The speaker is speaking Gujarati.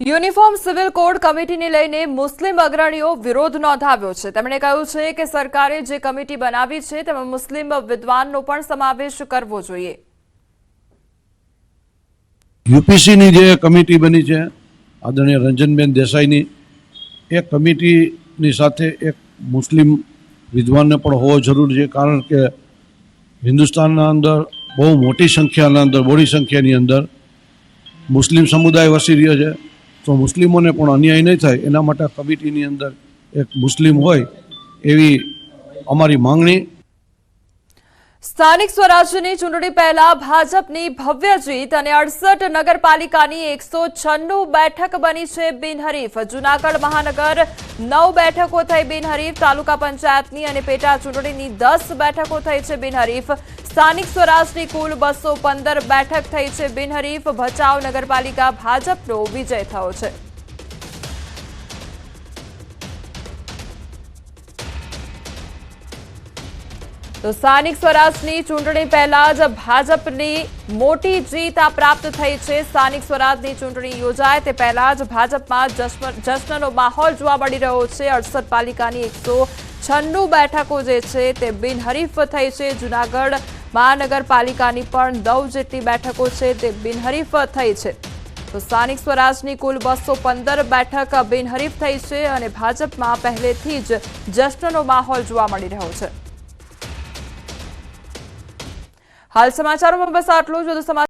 યુનિફોર્મ સિવિલ કોડ કમિટીને લઈને મુસ્લિમ અગ્રણીઓ વિરોધ નોંધાવ્યો છે। તેમણે કહ્યું છે કે સરકારે જે કમિટી બનાવી છે તેમાં મુસ્લિમ વિદ્વાનનો પણ સમાવેશ કરવો જોઈએ। યુપીસીની જે કમિટી બની છે આદરણીય રંજનબેન દેસાઈની, એ કમિટીની સાથે એક મુસ્લિમ વિદ્વાનને પણ હોવો જરૂરી છે, કારણ કે હિન્દુસ્તાનના અંદર બહુ મોટી સંખ્યાના અંદર, બોડી સંખ્યાની અંદર મુસ્લિમ સમુદાય વસી રહ્યો છે। તો મુસ્લિમોને પણ અન્યાય નહીં થાય એના માટે કમિટીની અંદર એક મુસ્લિમ હોય એવી અમારી માંગણી। સ્થાનિક સ્વરાજ્યની ચૂંટણી પહેલા ભાજપની ભવ્ય જીત અને 68 નગરપાલિકાની 196 બેઠક બની છે બિનહરીફ। જૂનાગઢ મહાનગર 9 બેઠકો થઈ બિનહરીફ। તાલુકા પંચાયતની અને પેટા ચૂંટણીની 10 બેઠકો થઈ છે બિનહરીફ। સ્થાનિક સ્વરાજની કુલ 215 બેઠક થઈ છે બિનહરીફ। ભચાઉ નગરપાલિકા ભાજપનો વિજય થયો છે। તો સ્થાનિક સ્વરાજની ચૂંટણી પહેલા જ ભાજપની મોટી જીત પ્રાપ્ત થઈ છે। સ્થાનિક સ્વરાજની ચૂંટણી યોજાય તે પહેલા જ ભાજપમાં જશ્નનો માહોલ જોવા મળી રહ્યો છે। 68 પાલિકાની 196 બેઠકો જે છે તે બિનહરીફ થઈ છે। જૂનાગઢ મહાનગરપાલિકાની પણ 9 જેટલી બેઠકો છે તે બિનહરીફ થઈ છે। તો સ્થાનિક સ્વરાજની કુલ 215 બેઠક બિનહરીફ થઈ છે અને ભાજપમાં પહેલેથી જ જશ્નનો માહોલ જોવા મળી રહ્યો છે। હાલ સમાચારોમાં બસ આટલું જ। વધુ સમાચાર